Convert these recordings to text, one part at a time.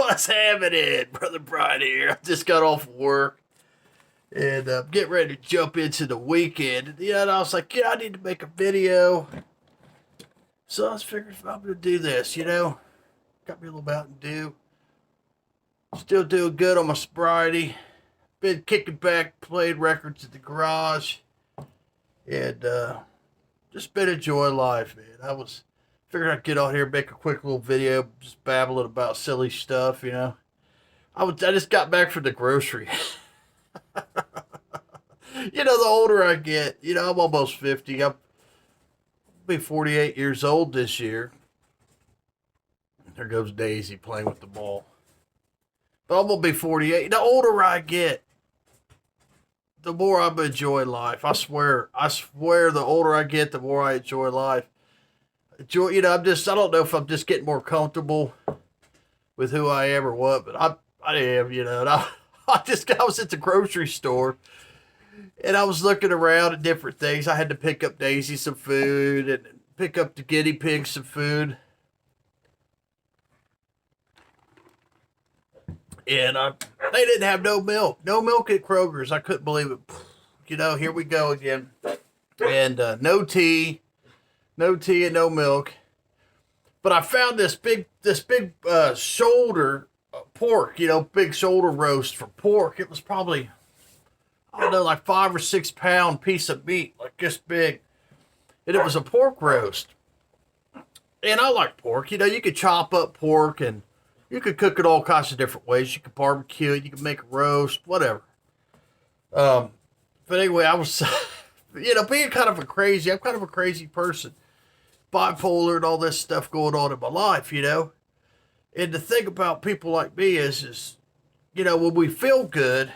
What's happening? Brother Brian here. I just got off work and getting ready to jump into the weekend. And I was like, I need to make a video. So I was figuring if I'm going to do this, got me a little Mountain Dew. Still doing good on my sobriety. Been kicking back, playing records at the garage. And just been enjoying life, man. Figured I'd get on here and make a quick little video, just babbling about silly stuff, I just got back from the grocery. The older I get, I'm almost 50. I'll be 48 years old this year. There goes Daisy playing with the ball. But I'm going to be 48. The older I get, the more I'm enjoying life. I swear, the older I get, the more I enjoy life. I don't know if I'm just getting more comfortable with who I am or what, but I am, and I was at the grocery store and I was looking around at different things. I had to pick up Daisy some food and pick up the guinea pig some food. And they didn't have no milk. No milk at Kroger's. I couldn't believe it. Here we go again. And no tea and no milk. But I found this big shoulder pork, big shoulder roast for pork. It was probably, I don't know, like 5 or 6 pound piece of meat, like this big. And it was a pork roast. And I like pork. You could chop up pork and you could cook it all kinds of different ways. You could barbecue it. You could make a roast, whatever. But anyway, I was, being I'm kind of a crazy person. Bipolar and all this stuff going on in my life, And the thing about people like me is, when we feel good,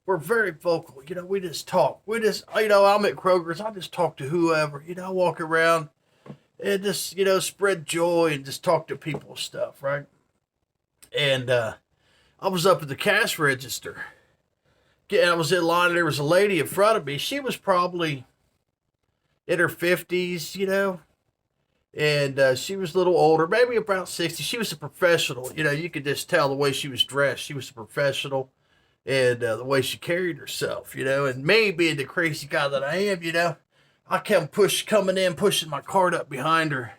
we're very vocal. We just talk. I'm at Kroger's. I just talk to whoever. I walk around and just, spread joy and just talk to people and stuff, right? And I was up at the cash register. I was in line and there was a lady in front of me. She was probably in her 50s, and she was a little older, maybe about 60. She was a professional. You could just tell the way she was dressed. She was a professional, and the way she carried herself, and me being the crazy guy that I am, I kept coming in, pushing my cart up behind her.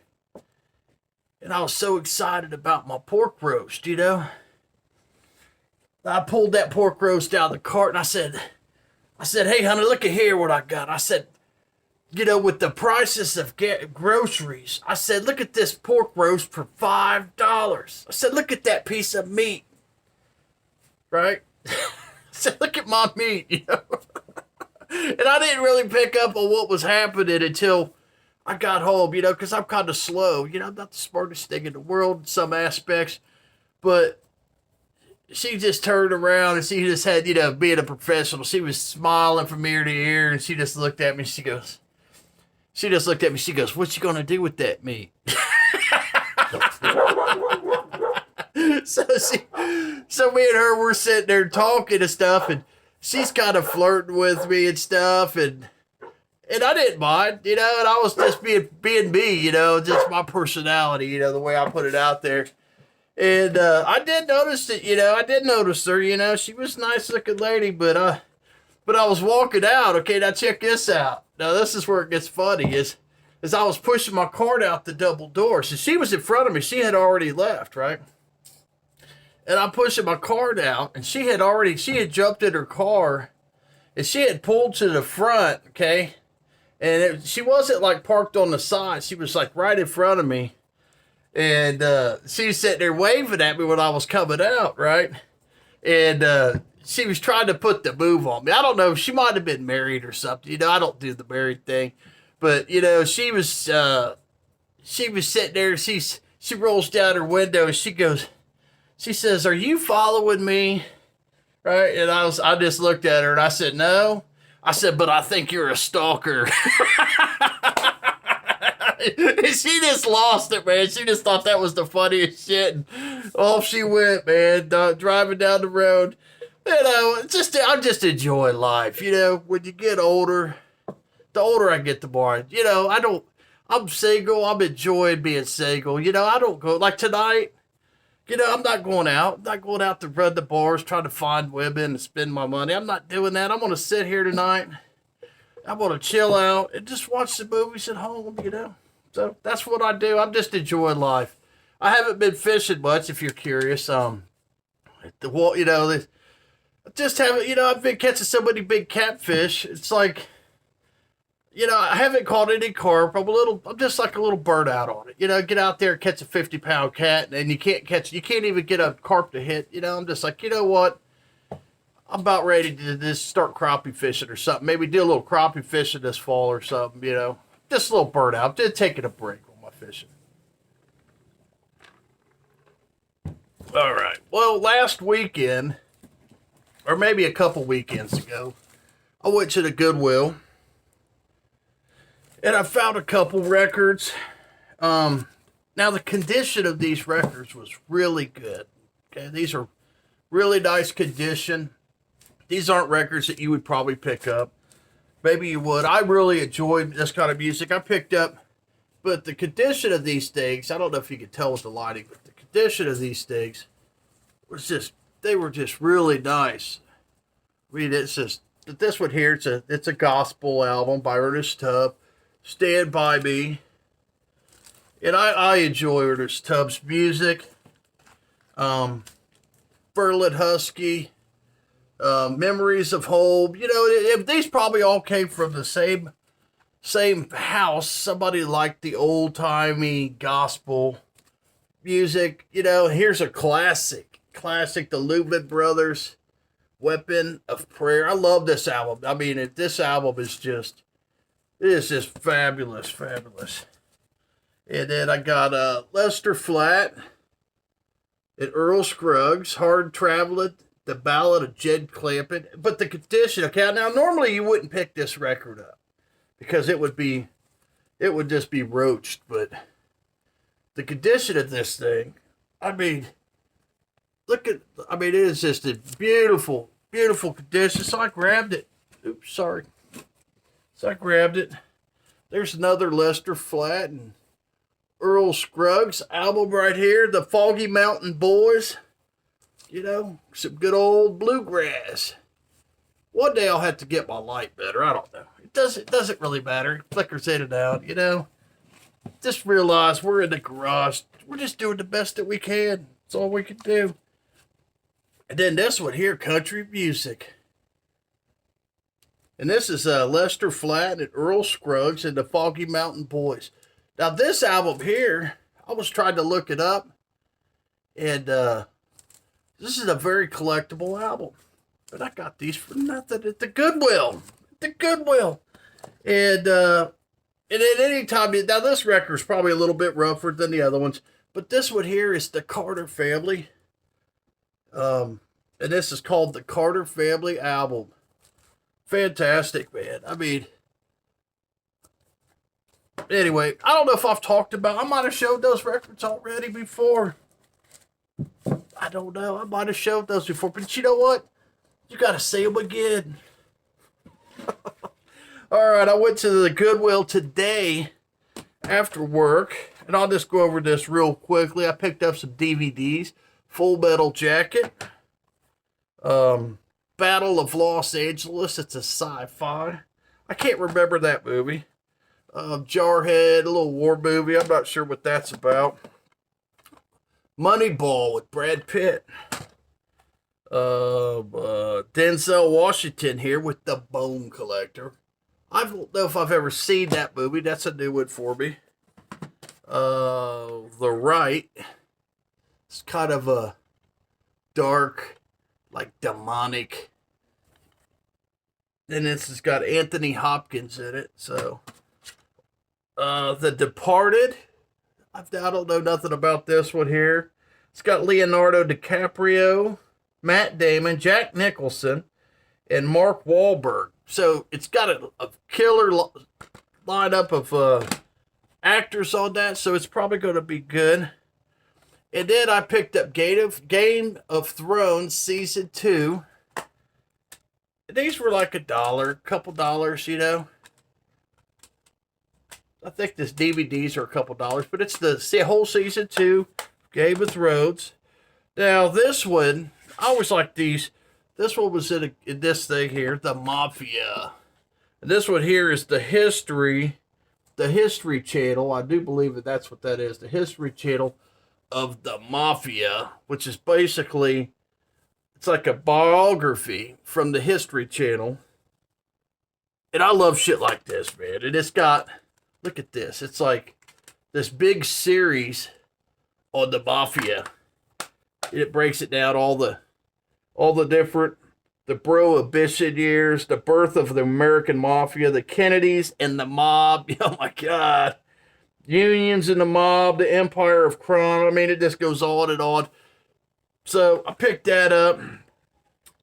And I was so excited about my pork roast, I pulled that pork roast out of the cart and I said, hey, honey, look at here what I got. I said, with the prices of groceries, I said, look at this pork roast for $5. I said, look at that piece of meat, right? I said, look at my meat, And I didn't really pick up on what was happening until I got home, because I'm kind of slow. I'm not the smartest thing in the world in some aspects, but she just turned around and she just had, being a professional, she was smiling from ear to ear, and she just looked at me. She goes, what you gonna do with that meat? So me and her were sitting there talking and stuff, and she's kind of flirting with me and stuff, and I didn't mind, and I was just being me, just my personality, the way I put it out there. And I did notice that, I did notice her, she was a nice looking lady, but I was walking out. Okay, now check this out. Now this is where it gets funny, is I was pushing my cart out the double door. So she was in front of me. She had already left, right? And I'm pushing my cart out, and she had jumped in her car, and she had pulled to the front, okay? And she wasn't like parked on the side. She was like right in front of me. And she was sitting there waving at me when I was coming out, right? And she was trying to put the move on me. I don't know. She might have been married or something. I don't do the married thing. But, she was sitting there. She rolls down her window and she says, "Are you following me?" Right? And I just looked at her and I said, "No." I said, "But I think you're a stalker." And she just lost it, man. She just thought that was the funniest shit. And off she went, man, driving down the road. I'm just enjoying life. When you get older, the older I get, the more, I'm single. I'm enjoying being single. I don't go, like tonight, You know, I'm not going out. I'm not going out to run the bars, trying to find women and spend my money. I'm not doing that. I'm going to sit here tonight. I'm going to chill out and just watch the movies at home, you know. So that's what I do. I'm just enjoying life. I haven't been fishing much, if you're curious. You know, just haven't, you know, I've been catching so many big catfish. It's like, you know, I haven't caught any carp. I'm just like a little bird out on it. You know, get out there and catch a 50-pound cat, and you can't even get a carp to hit. You know, I'm just like, you know what? I'm about ready to just start crappie fishing or something. Maybe do a little crappie fishing this fall or something, you know. Just a little bird out. Just taking a break on my fishing. All right. Well, last weekend, or maybe a couple weekends ago, I went to the Goodwill. And I found a couple records. Now, the condition of these records was really good. Okay, these are really nice condition. These aren't records that you would probably pick up. Maybe you would. I really enjoyed this kind of music. I picked up, but the condition of these things, I don't know if you can tell with the lighting, but the condition of these things was just, they were just really nice. I mean, it's just, this one here, it's a gospel album by Ernest Tubb. Stand By Me. And I enjoy Ernest Tubb's music. Berlin Husky. Memories of Home. You know, these probably all came from the same house. Somebody liked the old-timey gospel music. You know, here's a classic. The Louvin Brothers, Weapon of Prayer. I love this album. I mean, this album is just... It is just fabulous. And then I got Lester Flatt and Earl Scruggs, Hard Traveling, The Ballad of Jed Clampett. But the condition, okay, now normally you wouldn't pick this record up because it would just be roached. But the condition of this thing, I mean, it is just a beautiful condition. So I grabbed it. Oops, sorry. So I grabbed it. There's another Lester Flatt and Earl Scruggs album right here. The Foggy Mountain Boys. You know, some good old bluegrass. One day I'll have to get my light better. I don't know. It doesn't really matter. It flickers in and out, you know. Just realize we're in the garage. We're just doing the best that we can. That's all we can do. And then this one here, country music. And this is Lester Flatt and Earl Scruggs and the Foggy Mountain Boys. Now, this album here, I was trying to look it up. And this is a very collectible album. But I got these for nothing at the Goodwill. And at any time, now this record is probably a little bit rougher than the other ones. But this one here is the Carter Family. And this is called the Carter Family Album. Fantastic, man. I mean, anyway, I don't know if I've talked about, I might have showed those records already before. I don't know. I might have showed those before, but you know what? You got to see them again. All right, I went to the Goodwill today after work, and I'll just go over this real quickly. I picked up some DVDs. Full Metal Jacket. Battle of Los Angeles. It's a sci-fi. I can't remember that movie. Jarhead, a little war movie. I'm not sure what that's about. Moneyball with Brad Pitt. Denzel Washington here with The Bone Collector. I don't know if I've ever seen that movie. That's a new one for me. The Right. It's kind of a dark, like demonic. And this has got Anthony Hopkins in it. So, The Departed. I don't know nothing about this one here. It's got Leonardo DiCaprio, Matt Damon, Jack Nicholson, and Mark Wahlberg. So it's got a killer lineup of actors on that. So it's probably going to be good. And then I picked up Game of Thrones Season 2. These were like $1, a couple dollars, you know. I think this DVDs are a couple dollars, but it's the whole Season 2, Game of Thrones. Now, this one, I always like these. This one was in this thing here, the Mafia. And this one here is the History Channel. I do believe that that's what that is, the History Channel of the Mafia, which is basically, it's like a biography from the History Channel. And I love shit like this, man. And it's got, look at this. It's like this big series on the Mafia. It breaks it down, all the different, the Prohibition years, the birth of the American Mafia, the Kennedys and the mob. Oh my God. Unions and the mob, the empire of crime. I mean, it just goes on and on. So I picked that up.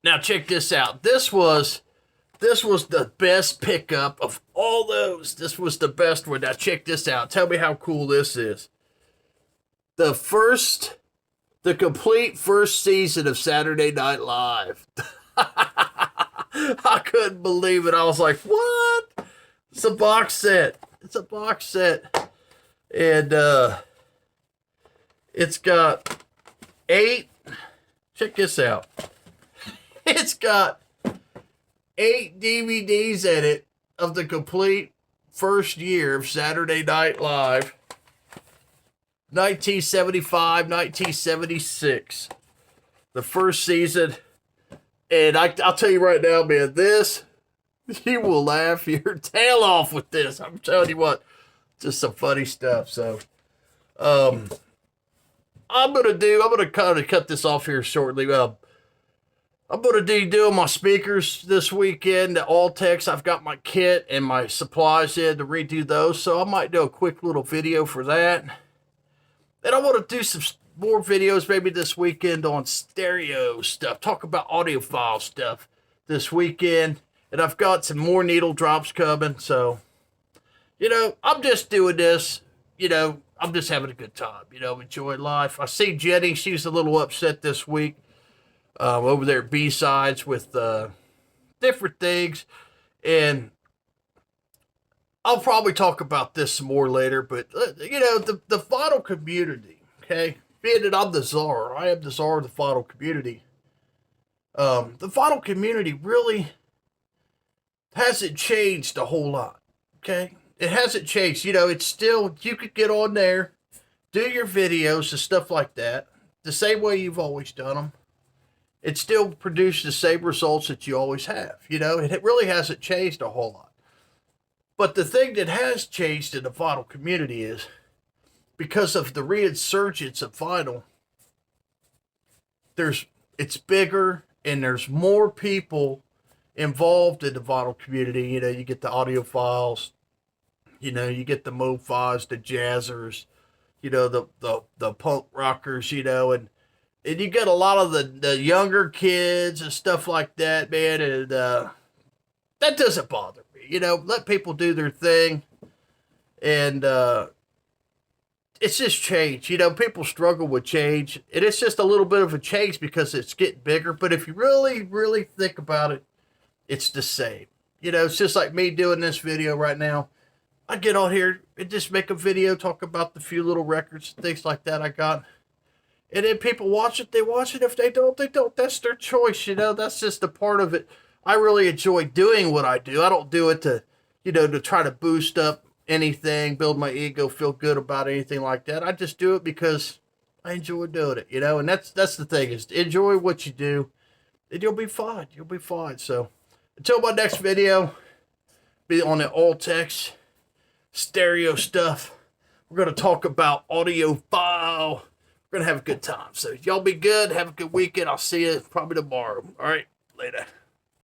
Now check this out. This was the best pickup of all those. This was the best one. Now check this out. Tell me how cool this is. The complete first season of Saturday Night Live. I couldn't believe it. I was like, what? It's a box set. It's a box set. And it's got 8. Check this out. It's got 8 DVDs in it of the complete first year of Saturday Night Live. 1975, 1976. The first season. And I'll tell you right now, man, this, you will laugh your tail off with this. I'm telling you what, just some funny stuff. So, I'm gonna kind of cut this off here shortly. I'm going to be doing my speakers this weekend, the All-Tex. I've got my kit and my supplies in to redo those, so I might do a quick little video for that. And I want to do some more videos maybe this weekend on stereo stuff, talk about audiophile stuff this weekend. And I've got some more needle drops coming, so, I'm just doing this, I'm just having a good time, enjoy life. I see Jenny, she's a little upset this week. Over there at B-Sides with different things. And I'll probably talk about this some more later. But, the vinyl community, okay? Being that I'm the czar, I am the czar of the vinyl community. The vinyl community really hasn't changed a whole lot, okay? It hasn't changed. It's still, you could get on there, do your videos and stuff like that, the same way you've always done them. It still produced the same results that you always have. It really hasn't changed a whole lot. But the thing that has changed in the vinyl community is because of the resurgence of vinyl, it's bigger and there's more people involved in the vinyl community. You get the audiophiles, you get the mo-files, the jazzers, the punk rockers, and you get a lot of the younger kids and stuff like that, man. And that doesn't bother me. Let people do their thing. And it's just change. People struggle with change. And it's just a little bit of a change because it's getting bigger. But if you really, really think about it, it's the same. It's just like me doing this video right now. I get on here and just make a video, talk about the few little records and things like that I got. And then people watch it, they watch it. If they don't, they don't. That's their choice, That's just a part of it. I really enjoy doing what I do. I don't do it to, to try to boost up anything, build my ego, feel good about anything like that. I just do it because I enjoy doing it, And that's the thing, is enjoy what you do, and you'll be fine. You'll be fine. So until my next video, be on the All-Tex stereo stuff. We're going to talk about audiophile. We're going to have a good time. So y'all be good. Have a good weekend. I'll see you probably tomorrow. All right. Later.